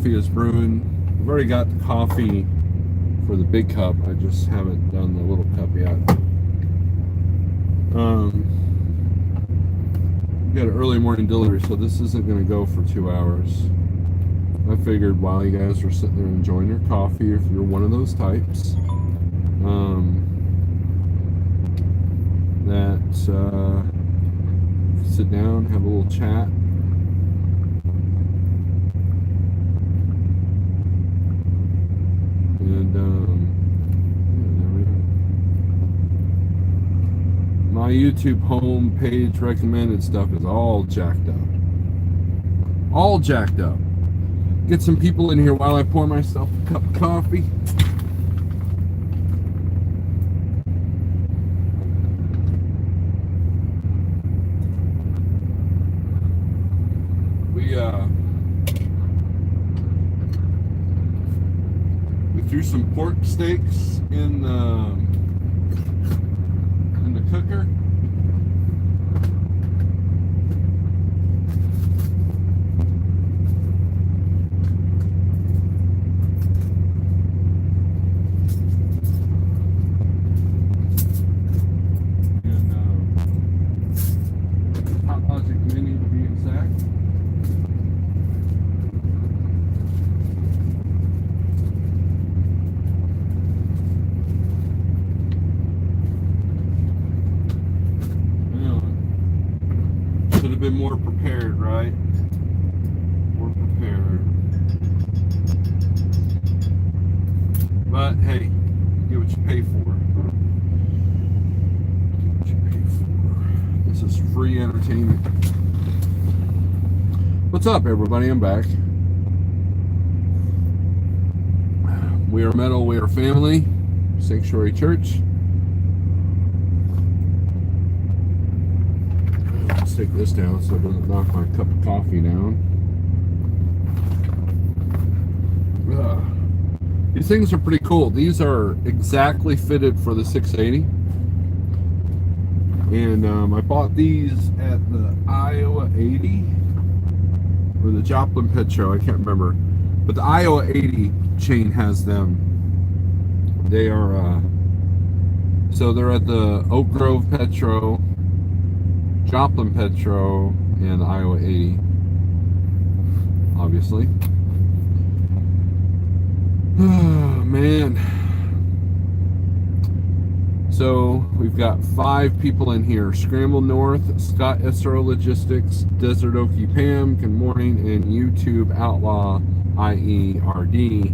coffee is brewing. I've already got the coffee for the big cup. I just haven't done the little cup yet. Got an early morning delivery, so this isn't going to go for 2 hours. I figured while you guys were sitting there enjoying your coffee, if you're one of those types, that sit down, have a little chat. And my YouTube home page recommended stuff is all jacked up. All jacked up. Get some people in here while I pour myself a cup of coffee. We threw some pork steaks in the cooker. Been more prepared, right? More prepared. But hey, you get what you pay for. Get what you pay for. This is free entertainment. What's up, everybody? I'm back. We are metal, we are family. Sanctuary Church. Take this down so it doesn't knock my cup of coffee down. These things are pretty cool. These are exactly fitted for the 680. And I bought these at the Iowa 80 or the Joplin Pet Show. I can't remember. But the Iowa 80 chain has them. They are, so they're at the Oak Grove Petro, Joplin Petro, and Iowa 80, obviously. Oh, man. So we've got 5 people in here. Scramble North, Scott SRO Logistics, Desert Okie Pam, good morning, and YouTube Outlaw, i.e. RD,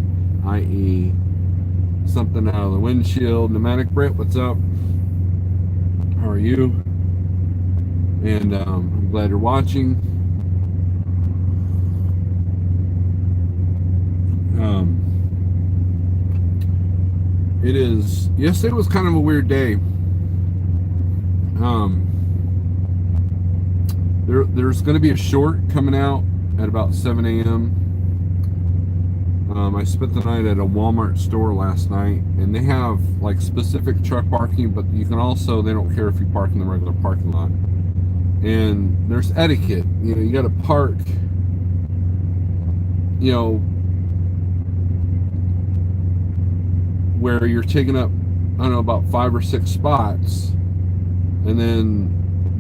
i.e. something out of the windshield. Pneumatic Brit, what's up? How are you? And I'm glad you're watching. It is, yesterday was kind of a weird day. There's going to be a short coming out at about 7 a.m. I spent the night at a Walmart store last night, and they have like specific truck parking, but you can also, they don't care if you park in the regular parking lot. And there's etiquette, you know, you got to park, you know, where you're taking up, I don't know, about 5 or 6 spots, and then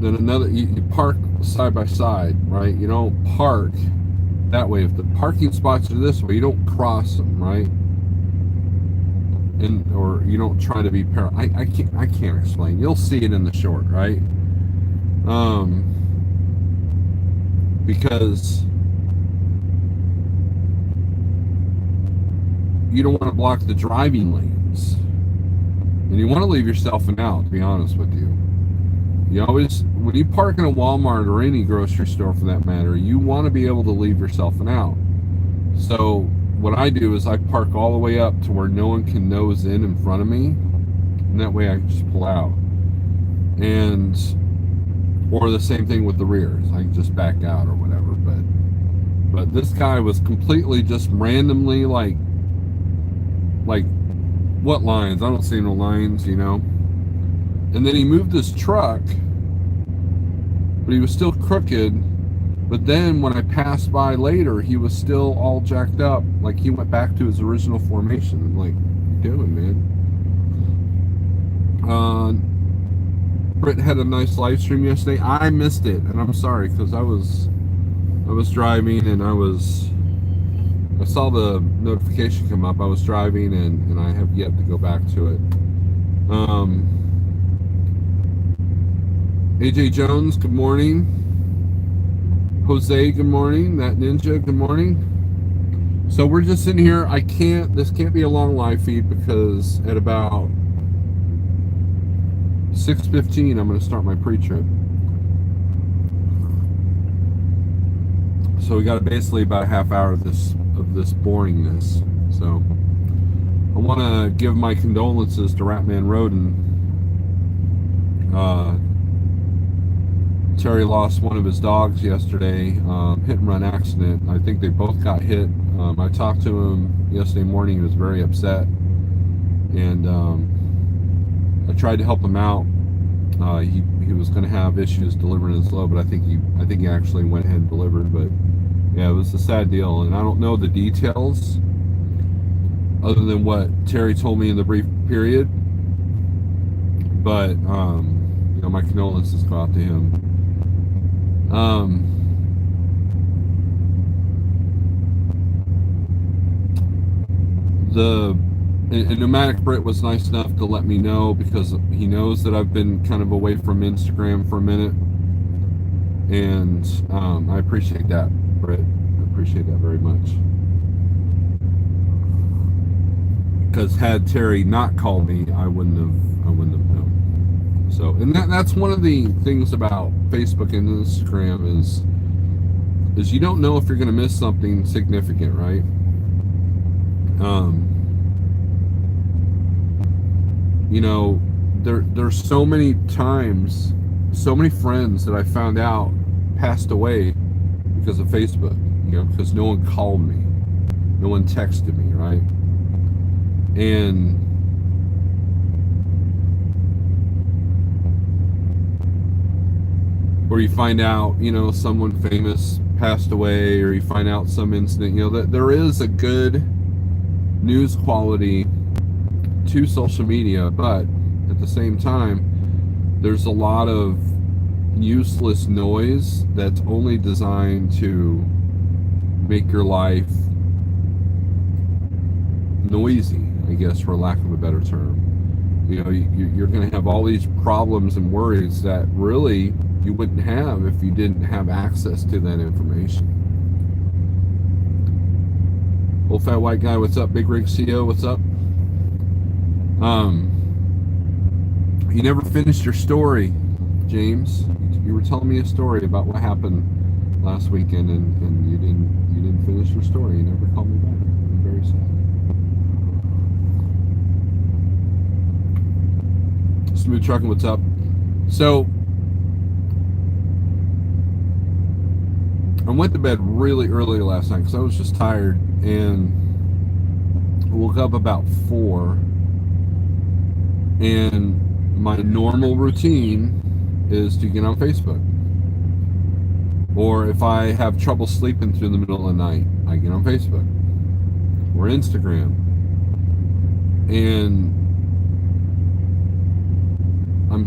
another, you park side by side, right? You don't park that way. If the parking spots are this way, you don't cross them, right? And or you don't try to be I can't explain. You'll see it in the short, right? Because you don't want to block the driving lanes, and you want to leave yourself an out, to be honest with you. You always, when you park in a Walmart or any grocery store for that matter, you want to be able to leave yourself an out. So what I do is I park all the way up to where no one can nose in front of me, and that way I can just pull out. And or the same thing with the rears, I can just back out or whatever. But this guy was completely just randomly like what lines? I don't see no lines, you know. And then he moved his truck, but he was still crooked, But then when I passed by later, he was still all jacked up. Like he went back to his original formation. I'm like, what are you doing, man? Britt had a nice live stream yesterday. I missed it, and I'm sorry because I was driving and I saw the notification come up. I was driving and I have yet to go back to it. AJ Jones, good morning. Jose, good morning. That Ninja, good morning. So we're just in here. This can't be a long live feed because at about 6:15 I'm going to start my pre-trip. So we got basically about a half hour of this boringness. So I want to give my condolences to Ratman Roden. Terry lost one of his dogs yesterday, hit and run accident. I think they both got hit. I talked to him yesterday morning. He was very upset, and I tried to help him out. He was going to have issues delivering his load, but I think he actually went ahead and delivered. But yeah, it was a sad deal, and I don't know the details other than what Terry told me in the brief period. But my condolences go out to him. And Pneumatic Brit was nice enough to let me know because he knows that I've been kind of away from Instagram for a minute, and I appreciate that, Brit. I appreciate that very much. Because had Terry not called me, I wouldn't have known. So, and that's one of the things about Facebook and Instagram is you don't know if you're going to miss something significant, right? There's so many times, so many friends that I found out passed away because of Facebook, because no one called me, no one texted me, right? And or you find out, someone famous passed away, or you find out some incident, that there is a good news quality to social media, but at the same time, there's a lot of useless noise that's only designed to make your life noisy, I guess, for lack of a better term. You're going to have all these problems and worries that really you wouldn't have if you didn't have access to that information. Old Fat White Guy, what's up? Big Rig CEO, what's up? You never finished your story, James. You were telling me a story about what happened last weekend, and you didn't finish your story. You never called me back. I'm very sad. Smooth Trucking, what's up? So I went to bed really early last night because I was just tired, and woke up about 4. And my normal routine is to get on Facebook. Or if I have trouble sleeping through the middle of the night, I get on Facebook or Instagram. And I'm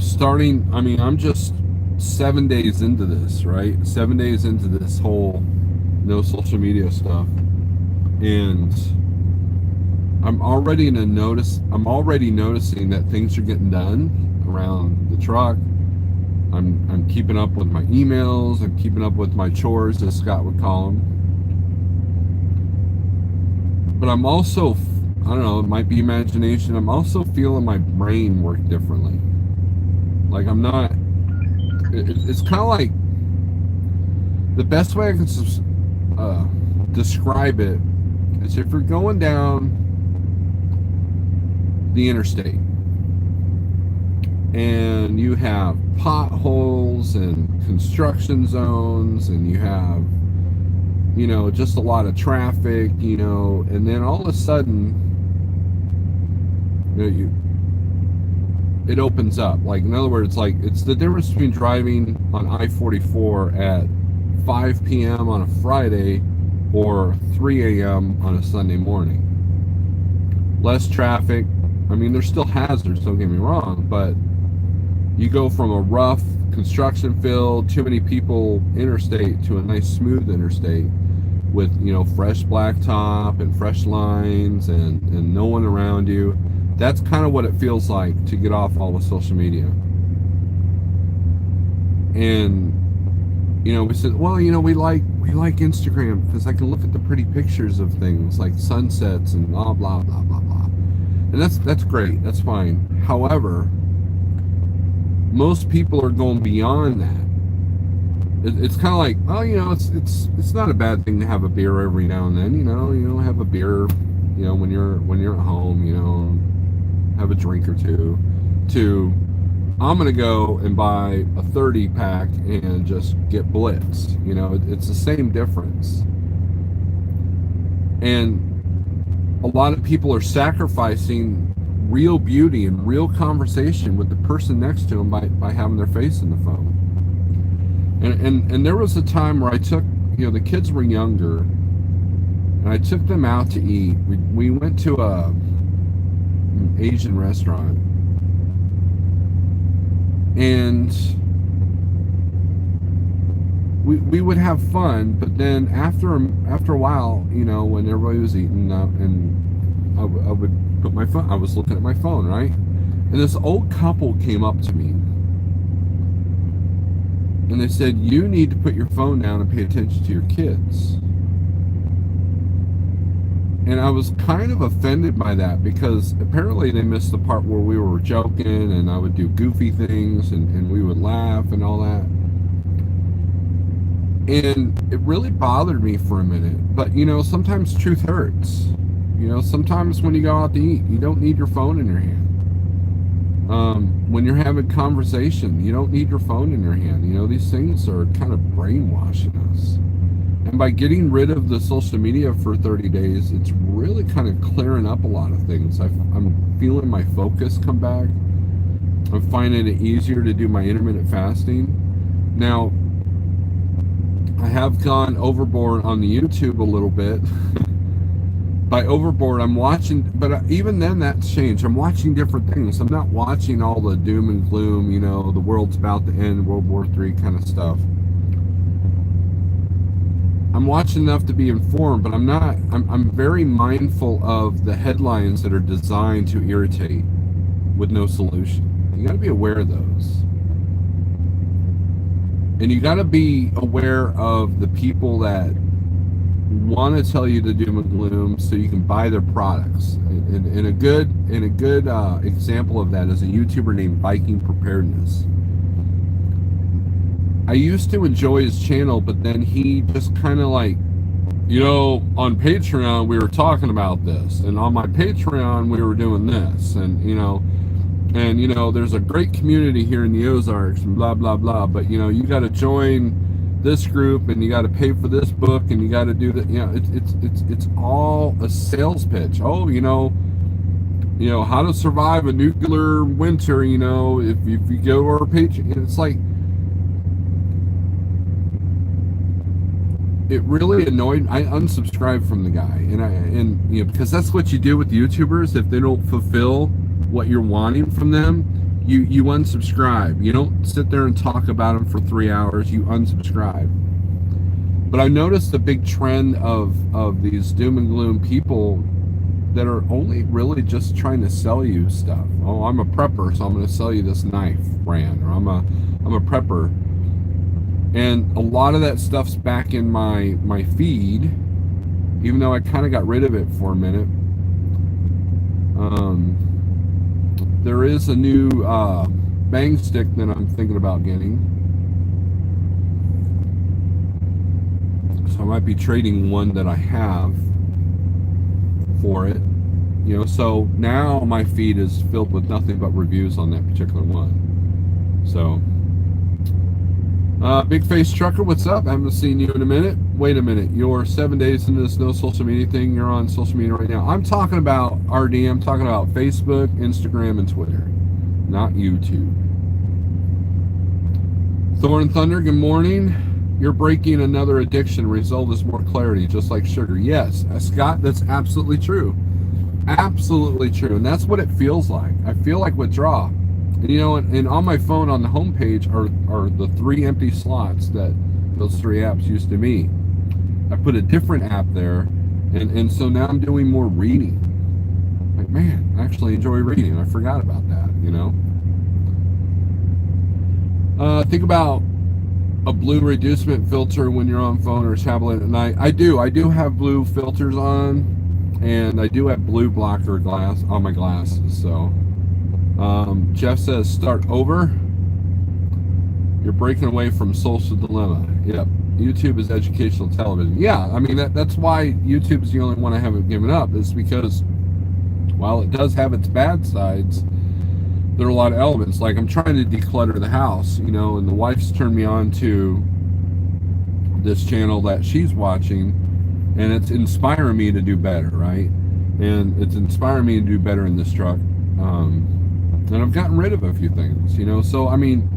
just 7 days into this, right? 7 days into this whole no social media stuff. And I'm already noticing that things are getting done around the truck. I'm keeping up with my emails. I'm keeping up with my chores, as Scott would call them. But I'm also, I don't know, it might be imagination. I'm also feeling my brain work differently. Like I'm not. It's kind of like the best way I can describe it is if you're going down the interstate and you have potholes and construction zones and you have just a lot of traffic, and then all of a sudden it opens up. Like, in other words, like, it's the difference between driving on I-44 at 5 p.m. on a Friday or 3 a.m. on a Sunday morning. Less traffic. I mean, there's still hazards, don't get me wrong, but you go from a rough construction field, too many people interstate to a nice smooth interstate with, fresh blacktop and fresh lines and no one around you. That's kind of what it feels like to get off all the social media. And we said, well, we like Instagram because I can look at the pretty pictures of things like sunsets and blah blah blah blah blah. And that's great. That's fine. However, most people are going beyond that. It's kind of like, well, it's not a bad thing to have a beer every now and then. Have a beer, when you're at home, have a drink or two. I'm gonna go and buy a 30 pack and just get blitzed. It's the same difference. And a lot of people are sacrificing real beauty and real conversation with the person next to them by having their face in the phone. And there was a time where I took, the kids were younger, and I took them out to eat. We went to an Asian restaurant. And we would have fun, but then after a while, when everybody was eating up, and I would put my phone. I was looking at my phone, right? And this old couple came up to me, and they said, "You need to put your phone down and pay attention to your kids." And I was kind of offended by that because apparently they missed the part where we were joking and I would do goofy things and we would laugh and all that. And it really bothered me for a minute. But, sometimes truth hurts. Sometimes when you go out to eat, you don't need your phone in your hand. When you're having conversation, you don't need your phone in your hand. These things are kind of brainwashing us. And by getting rid of the social media for 30 days, it's really kind of clearing up a lot of things. I'm feeling my focus come back. I'm finding it easier to do my intermittent fasting. Now, I have gone overboard on the YouTube a little bit. By overboard, I'm watching, but even then that's changed. I'm watching different things. I'm not watching all the doom and gloom, the world's about to end, World War III kind of stuff. I'm watching enough to be informed, but I'm very mindful of the headlines that are designed to irritate with no solution. You got to be aware of those. And you got to be aware of the people that want to tell you the doom and gloom so you can buy their products. And a good example of that is a YouTuber named Viking Preparedness. I used to enjoy his channel, but then he just kind of like, on Patreon we were talking about this, and on my Patreon we were doing this, and there's a great community here in the Ozarks and blah blah blah, but you got to join this group and you got to pay for this book and you got to do that. It's all a sales pitch. How to survive a nuclear winter, if you go to our Patreon. It's like, it really annoyed. I unsubscribed from the guy, and because that's what you do with YouTubers. If they don't fulfill what you're wanting from them, you unsubscribe. You don't sit there and talk about them for 3 hours. You unsubscribe. But I noticed a big trend of these doom and gloom people that are only really just trying to sell you stuff. Oh, I'm a prepper, so I'm going to sell you this knife brand, or I'm a prepper. And a lot of that stuff's back in my feed, even though I kind of got rid of it for a minute. There is a new bang stick that I'm thinking about getting. So I might be trading one that I have for it. So now my feed is filled with nothing but reviews on that particular one. So... Big Face Trucker, what's up? I haven't seen you in a minute. Wait a minute. You're 7 days into this no social media thing. You're on social media right now. I'm talking about RD. I'm talking about Facebook, Instagram, and Twitter, not YouTube. Thor and Thunder, good morning. You're breaking another addiction. Result is more clarity, just like sugar. Yes, Scott, that's absolutely true. Absolutely true. And that's what it feels like. I feel like withdrawal. And and on my phone on the homepage are the 3 empty slots that those 3 apps used to be. I put a different app there, and so now I'm doing more reading. Like, man, I actually enjoy reading. I forgot about that. Think about a blue reducement filter when you're on phone or tablet at night. I do have blue filters on, and I do have blue blocker glass on my glasses. So Jeff says start over. You're breaking away from social dilemma. Yep. YouTube is educational television. Yeah, I mean that's why YouTube is the only one I haven't given up, is because while it does have its bad sides, there are a lot of elements. Like, I'm trying to declutter the house, and the wife's turned me on to this channel that she's watching, and it's inspiring me to do better, right? And it's inspiring me to do better in this truck. And I've gotten rid of a few things, So I mean,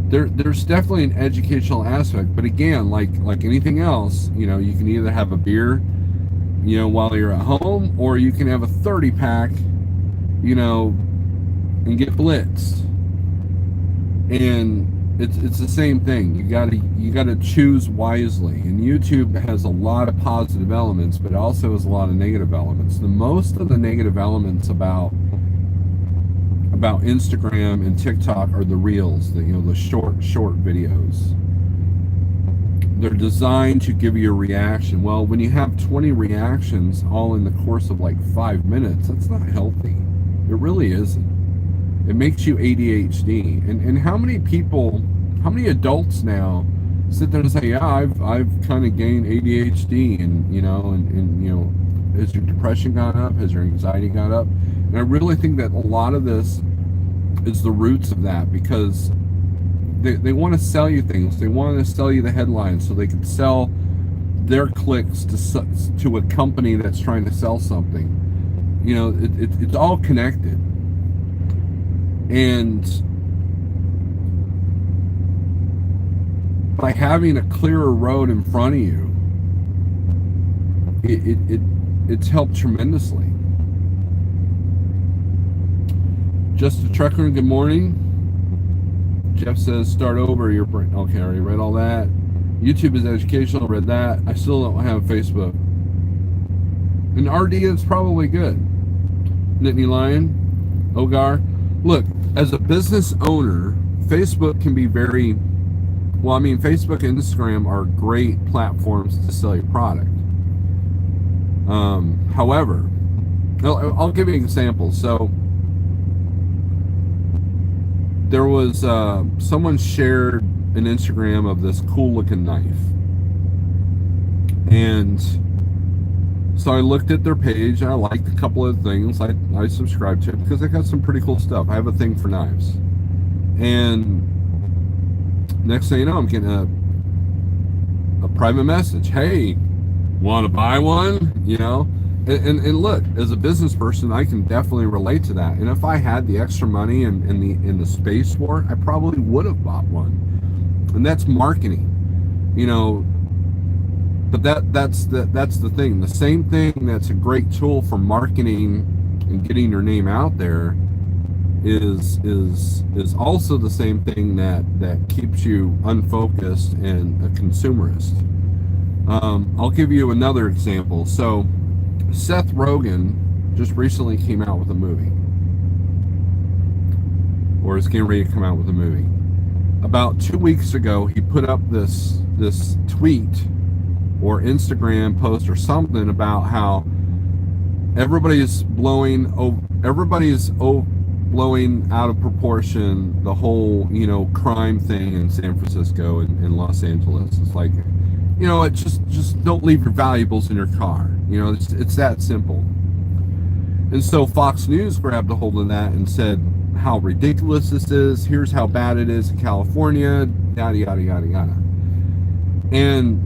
there's definitely an educational aspect, but again, like anything else, you can either have a beer, while you're at home, or you can have a 30-pack, and get blitzed. And it's the same thing. You gotta choose wisely. And YouTube has a lot of positive elements, but it also has a lot of negative elements. The most of the negative elements about Instagram and TikTok are the reels, the short videos. They're designed to give you a reaction. Well, when you have 20 reactions all in the course of like 5 minutes, that's not healthy. It really isn't. It makes you ADHD. And how many adults now sit there and say, yeah, I've kind of gained ADHD, and has your depression gone up? Has your anxiety gone up? And I really think that a lot of this is the roots of that, because they want to sell you things. They want to sell you the headlines so they can sell their clicks to a company that's trying to sell something. It's all connected. And by having a clearer road in front of you, it's helped tremendously. Just a trucker, good morning. Jeff says start over your brain. Okay, I already read all that. YouTube is educational, read that. I still don't have Facebook. And RD is probably good. Nittany Lion, Ogar. Look, as a business owner, Facebook can be very, Facebook and Instagram are great platforms to sell your product. However, I'll give you an example. So there was someone shared an Instagram of this cool looking knife, and so I looked at their page and I liked a couple of things. I subscribed to it because they got some pretty cool stuff. I have a thing for knives. And next thing you know, I'm getting a private message. Hey, want to buy one? And look, as a business person, I can definitely relate to that. And if I had the extra money and the space for it, I probably would have bought one. And that's marketing, But that's the thing. The same thing that's a great tool for marketing and getting your name out there is also the same thing that keeps you unfocused and a consumerist. I'll give you another example. So Seth Rogen just recently came out with a movie, or is getting ready to come out with a movie. About 2 weeks ago, he put up this tweet or Instagram post or something about how everybody's blowing out of proportion the whole crime thing in San Francisco and Los Angeles. It's like, it just don't leave your valuables in your car. It's that simple. And so Fox News grabbed a hold of that and said how ridiculous this is. Here's how bad it is in California. Yada yada yada yada. And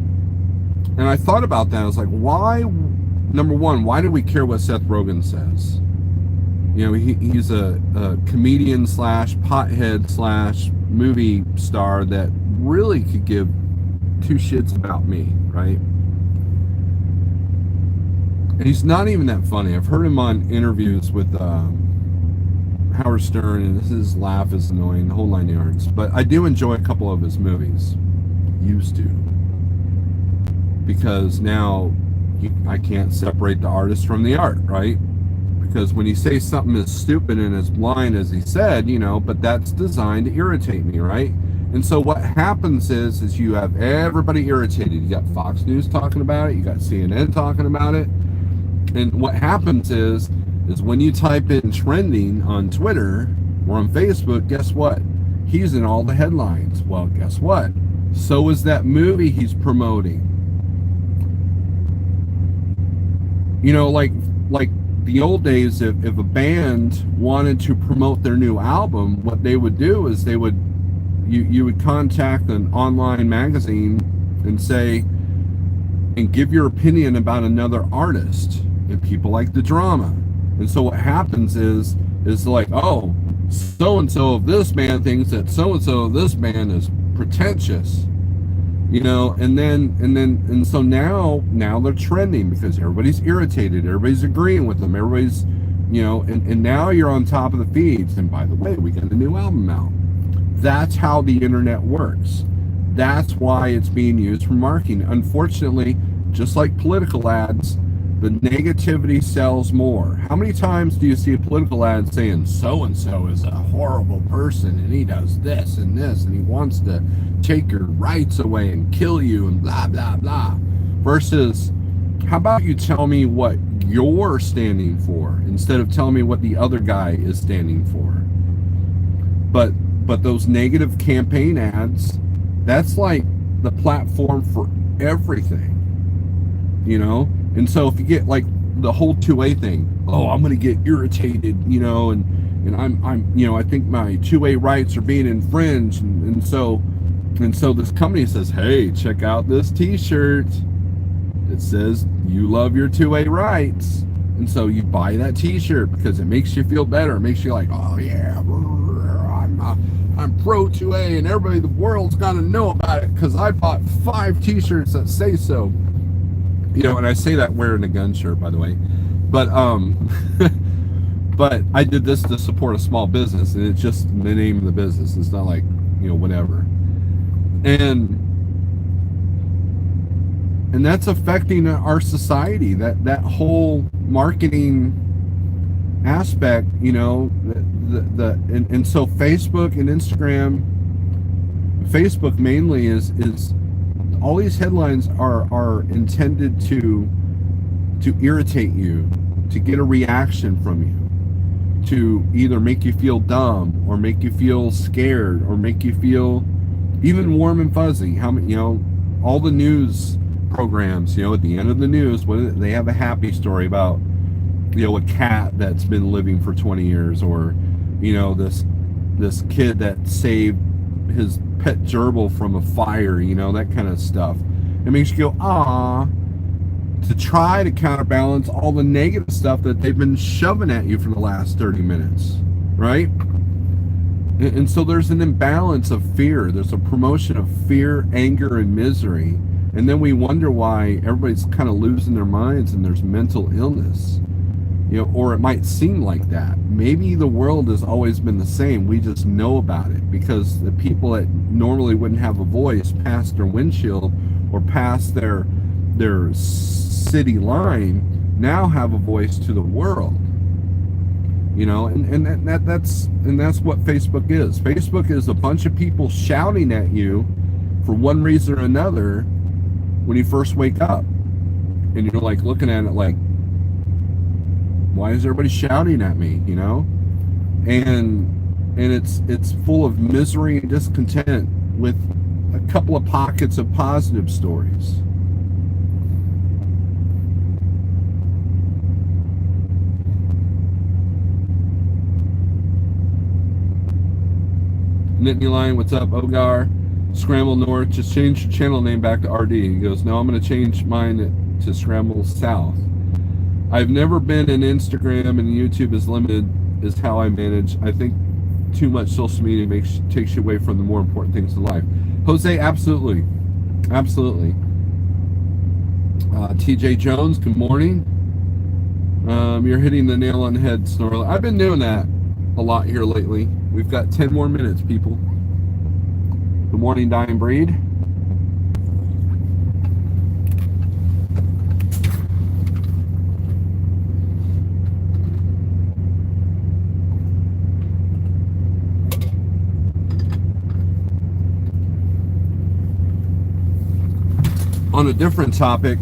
I thought about that. I was like, why? Number one, why do we care what Seth Rogen says? He's a comedian / pothead / movie star that really could give two shits about me, right? And he's not even that funny. I've heard him on interviews with Howard Stern, and his laugh is annoying, the whole 9 yards. But I do enjoy a couple of his movies. Used to. Because now I can't separate the artist from the art, right? Because when you say something as stupid and as blind as he said, but that's designed to irritate me, right? And so what happens is you have everybody irritated. You got Fox News talking about it, you got CNN talking about it. And what happens is when you type in trending on Twitter or on Facebook, guess what? He's in all the headlines. Well, guess what? So is that movie he's promoting. Like the old days, if a band wanted to promote their new album, what they would do is you would contact an online magazine and say, and give your opinion about another artist. And people like the drama. And so what happens is like, oh, so-and-so of this band thinks that so-and-so of this band is pretentious. And so now they're trending because everybody's irritated, everybody's agreeing with them, everybody's, and now you're on top of the feeds. And by the way, we got a new album out. That's how the internet works. That's why it's being used for marketing. Unfortunately, just like political ads, the negativity sells more. How many times do you see a political ad saying so-and-so is a horrible person and he does this and this and he wants to take your rights away and kill you and blah, blah, blah. Versus, how about you tell me what you're standing for instead of telling me what the other guy is standing for? But those negative campaign ads, that's like the platform for everything, And so if you get like the whole 2A thing, oh, I'm going to get irritated, and I'm I think my 2A rights are being infringed, and so this company says, hey, check out this T-shirt. It says you love your 2A rights, and so you buy that T-shirt because it makes you feel better. It makes you like, oh yeah, I'm pro 2A, and everybody in the world's got to know about it because I bought 5 T-shirts that say so. And I say that wearing a gun shirt, by the way, but but I did this to support a small business, and it's just the name of the business. It's not like, whatever. And that's affecting our society, that whole marketing aspect, and so Facebook and Instagram, Facebook mainly is all these headlines are intended to irritate you, to get a reaction from you, to either make you feel dumb or make you feel scared or make you feel even warm and fuzzy. How many, all the news programs, at the end of the news, they have a happy story about, a cat that's been living for 20 years, or, this kid that saved his pet gerbil from a fire, that kind of stuff. It makes you go, ah, to try to counterbalance all the negative stuff that they've been shoving at you for the last 30 minutes, right? And so there's an imbalance of fear. There's a promotion of fear, anger, and misery. And then we wonder why everybody's kind of losing their minds and there's mental illness. Or it might seem like that. Maybe the world has always been the same. We just know about it because the people that normally wouldn't have a voice past their windshield or past their city line now have a voice to the world. And that's what Facebook is. Facebook is a bunch of people shouting at you for one reason or another when you first wake up, and you're like looking at it like, why is everybody shouting at me? And it's full of misery and discontent with a couple of pockets of positive stories. Nittany Lion, what's up? Ogar, Scramble North, just change your channel name back to RD. He goes, no, I'm going to change mine to Scramble South. I've never been in Instagram, and YouTube is limited, is how I manage. I think too much social media takes you away from the more important things in life. Jose, absolutely. Absolutely. TJ Jones, good morning. You're hitting the nail on the head, Snorelord. I've been doing that a lot here lately. We've got 10 more minutes, people. Good morning, Dying Breed. On a different topic,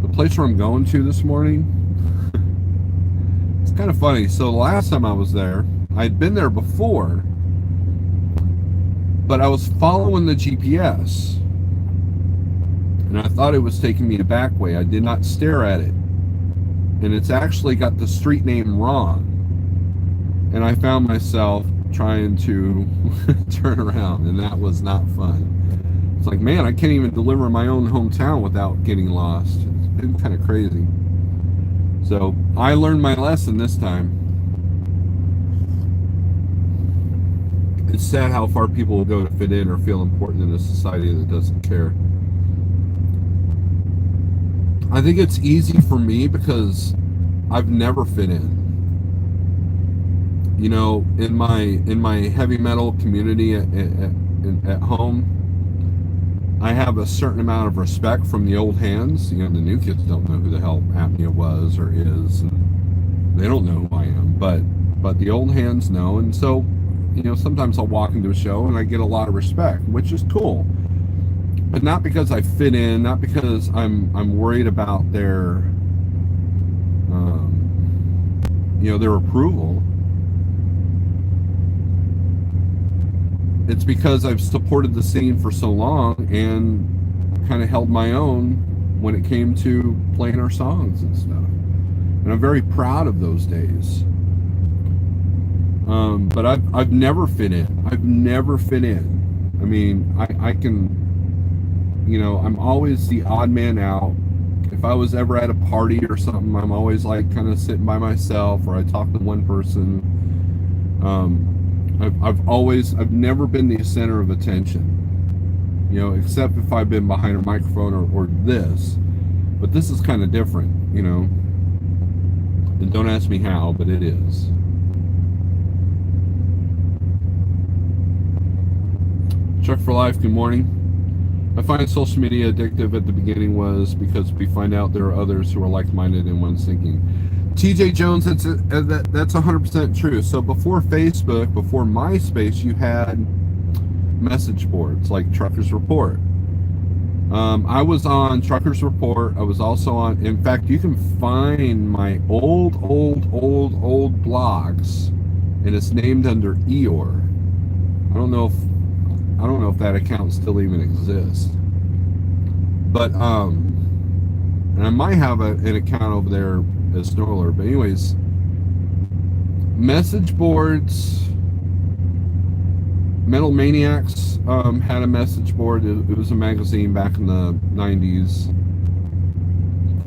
the place where I'm going to this morning, it's kind of funny. So the last time I was there, I'd been there before, but I was following the GPS, and I thought it was taking me a back way. I did not stare at it, and it's actually got the street name wrong. And I found myself trying to turn around, and that was not fun. It's like, man, I can't even deliver my own hometown without getting lost. It's been kind of crazy. So I learned my lesson this time. It's sad how far people will go to fit in or feel important in a society that doesn't care. I think it's easy for me because I've never fit in. You know, in my heavy metal community at home, I have a certain amount of respect from the old hands. You know, the new kids don't know who the hell Apnea was or is, and they don't know who I am. But the old hands know, and so, you know, sometimes I'll walk into a show and I get a lot of respect, which is cool. But not because I fit in, not because I'm worried about their, you know, their approval. It's because I've supported the scene for so long and kind of held my own when it came to playing our songs and stuff. And I'm very proud of those days. But I've never fit in. I've never fit in. I mean, I can, you know, I'm always the odd man out. If I was ever at a party or something, I'm always like kind of sitting by myself, or I talk to one person. I've never been the center of attention, you know, except if I've been behind a microphone or this. But this is kind of different, you know. And don't ask me how, but it is. Chuck for Life, good morning. I find social media addictive at the beginning was because we find out there are others who are like-minded and one's thinking. TJ Jones, that's 100% true. So before Facebook, before MySpace, you had message boards like Truckers Report. I was on Truckers Report. I was also on, in fact, you can find my old blogs, and it's named under Eeyore. I don't know if that account still even exists. But and I might have an account over there as Snorelord. But anyways, message boards. Metal Maniacs had a message board. It was a magazine back in the 90s.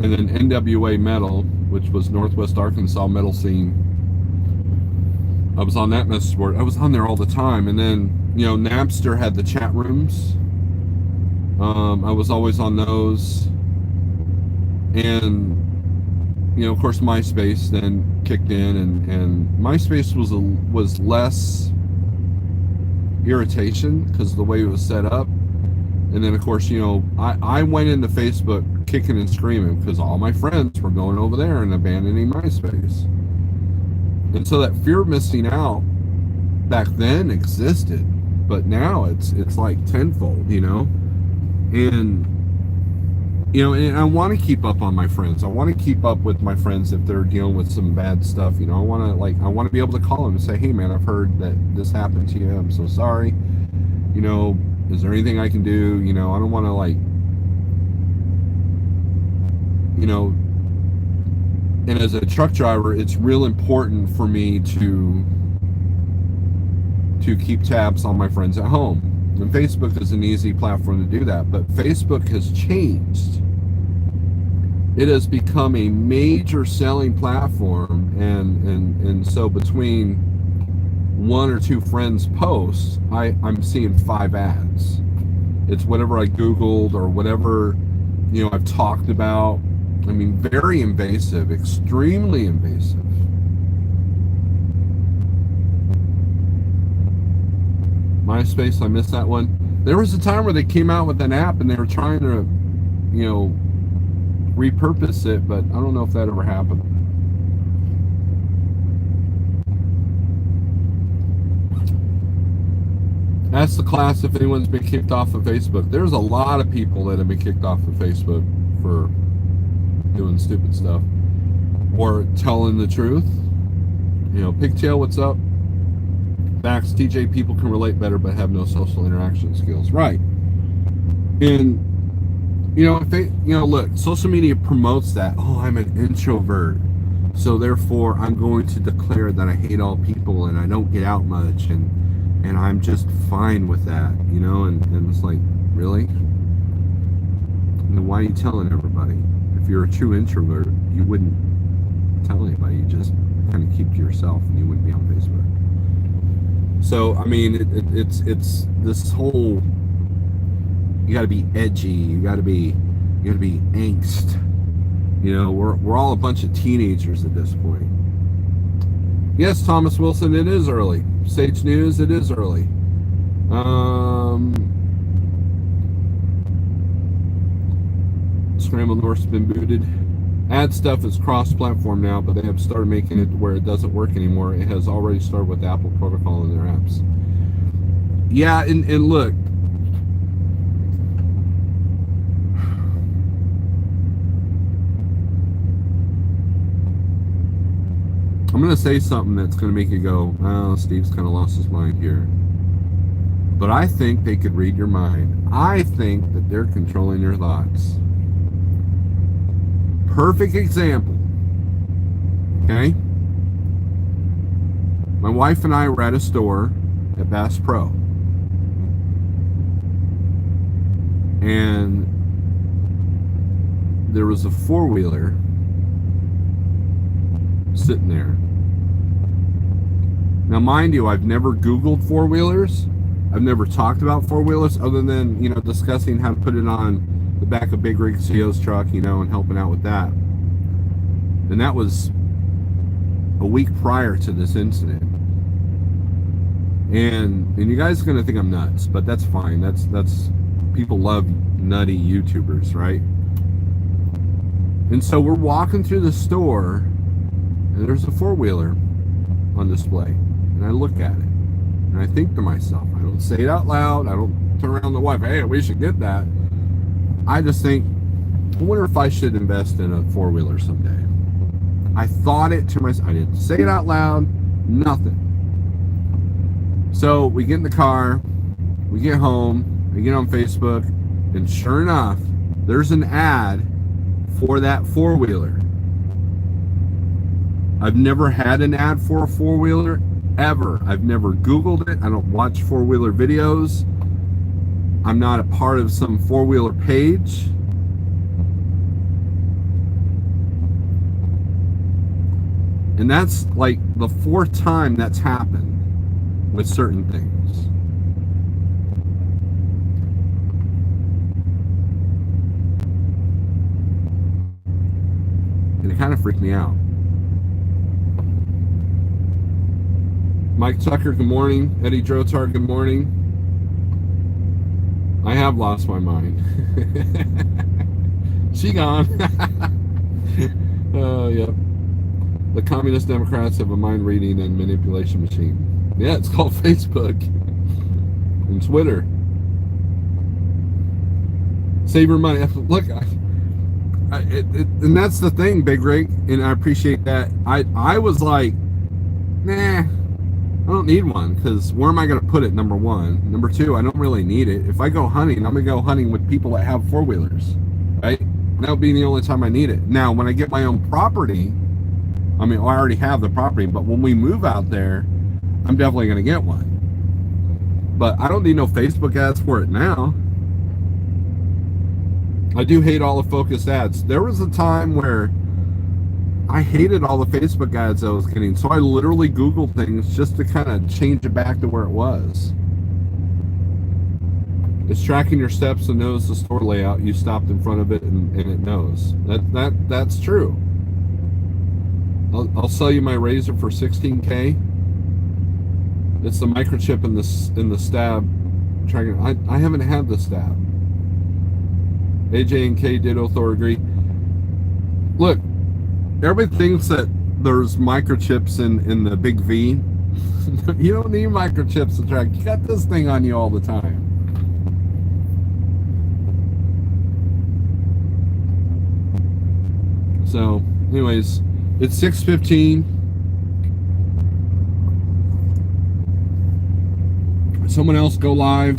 And then NWA Metal, which was Northwest Arkansas metal scene. I was on that message board. I was on there all the time. And then, you know, Napster had the chat rooms. I was always on those. And, you know, of course, MySpace then kicked in, and MySpace was less irritation because of the way it was set up. And then, of course, you know, I went into Facebook kicking and screaming because all my friends were going over there and abandoning MySpace. And so that fear of missing out back then existed, but now it's like tenfold, you know. And you know, and I want to keep up on my friends. I want to keep up with my friends if they're dealing with some bad stuff. You know, I want to be able to call them and say, hey man, I've heard that this happened to you. I'm so sorry. You know, is there anything I can do? You know, I don't want to, like, you know, and as a truck driver, it's real important for me to keep tabs on my friends at home. And Facebook is an easy platform to do that, but Facebook has changed. it has become a major selling platform, and so between one or two friends' posts, I'm seeing 5 ads. It's whatever I Googled or whatever, I've talked about. I mean, very invasive, extremely invasive. MySpace, I missed that one. There was a time where they came out with an app and they were trying to, repurpose it, but I don't know if that ever happened. Ask the class if anyone's been kicked off of Facebook. There's a lot of people that have been kicked off of Facebook for doing stupid stuff or telling the truth. Pigtail, what's up? Facts, TJ, people can relate better but have no social interaction skills. Right. And, if they, look, social media promotes that. Oh, I'm an introvert, so therefore I'm going to declare that I hate all people and I don't get out much and I'm just fine with that, and it's like, really? And then why are you telling everybody? If you're a true introvert, you wouldn't tell anybody. You just kind of keep to yourself and you wouldn't be on Facebook. So, I mean, it's this whole, you got to be edgy, you got to be angst. We're all a bunch of teenagers at this point. Yes, Thomas Wilson, it is early. Sage News, it is early. Scrambled North's been booted. Ad stuff is cross-platform now, but they have started making it where it doesn't work anymore. It has already started with Apple protocol in their apps. Yeah, and look, I'm going to say something that's going to make you go, oh, Steve's kind of lost his mind here. But I think they could read your mind. I think that they're controlling your thoughts. Perfect example. Okay? My wife and I were at a store at Bass Pro. And there was a four-wheeler sitting there. Now, mind you, I've never Googled four-wheelers. I've never talked about four-wheelers other than, discussing how to put it on the back of Big Rig CO's truck, and helping out with that. And that was a week prior to this incident. And you guys are going to think I'm nuts, but that's fine. That's people love nutty YouTubers, right? And so we're walking through the store, and there's a four-wheeler on display. And I look at it, and I think to myself, I don't say it out loud, I don't turn around to the wife, hey, we should get that. I just think, I wonder if I should invest in a four-wheeler someday. I thought it to myself. I didn't say it out loud, nothing. So we get in the car, we get home, we get on Facebook, and sure enough, there's an ad for that four-wheeler. I've never had an ad for a four-wheeler, ever. I've never Googled it. I don't watch four-wheeler videos. I'm not a part of some four-wheeler page. And that's like the 4th time that's happened with certain things. And it kind of freaked me out. Mike Tucker, good morning. Eddie Drotar, good morning. I have lost my mind. She gone. Oh, yep. The Communist Democrats have a mind reading and manipulation machine. Yeah, it's called Facebook and Twitter. Save your money. Look, and that's the thing, Big Rig, and I appreciate that. I was like, nah, I don't need one, because where am I going to put it, number one? Number two, I don't really need it. If I go hunting, I'm going to go hunting with people that have four-wheelers, right? And that would be the only time I need it. Now, when I get my own property, I mean, I already have the property, but when we move out there, I'm definitely going to get one. But I don't need no Facebook ads for it now. I do hate all the focused ads. There was a time where I hated all the Facebook ads I was getting, so I literally Googled things just to kind of change it back to where it was. It's tracking your steps and knows the store layout. You stopped in front of it and it knows. That's true. I'll sell you my razor for $16K. It's the microchip in the stab tracker. I haven't had the stab. AJ and K ditto Thor agree. Look, everybody thinks that there's microchips in the big V. You don't need microchips to track. You got this thing on you all the time. So, anyways, it's 6:15. Someone else go live.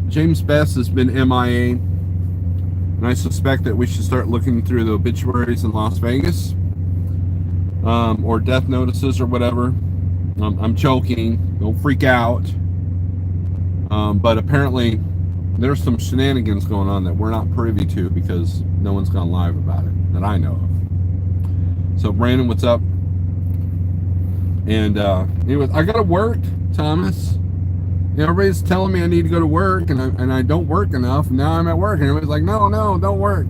James Best has been MIA, and I suspect that we should start looking through the obituaries in Las Vegas, or death notices or whatever. I'm joking. Don't freak out. But apparently, there's some shenanigans going on that we're not privy to because no one's gone live about it that I know of. So, Brandon, what's up? And anyways, I gotta work, Thomas. Everybody's telling me I need to go to work, and I don't work enough. And now I'm at work, and everybody's like, no, don't work.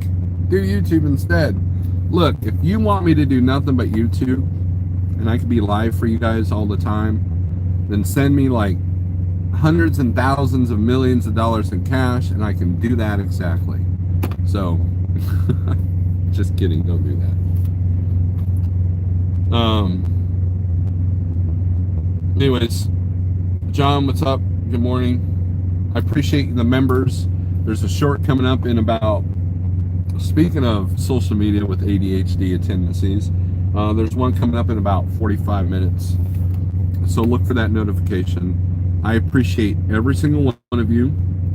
Do YouTube instead. Look, if you want me to do nothing but YouTube, and I can be live for you guys all the time, then send me like hundreds and thousands of millions of dollars in cash, and I can do that exactly. So, just kidding. Don't do that. Anyways, John, what's up? Good morning. I appreciate the members. There's a short coming up in about, speaking of social media with ADHD tendencies, there's one coming up in about 45 minutes. So look for that notification. I appreciate every single one of you,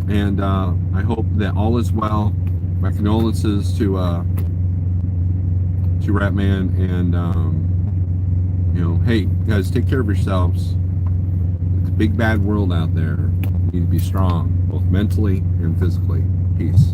and I hope that all is well. My condolences to Ratman, and hey guys, take care of yourselves. It's a big bad world out there. You need to be strong, both mentally and physically. Peace.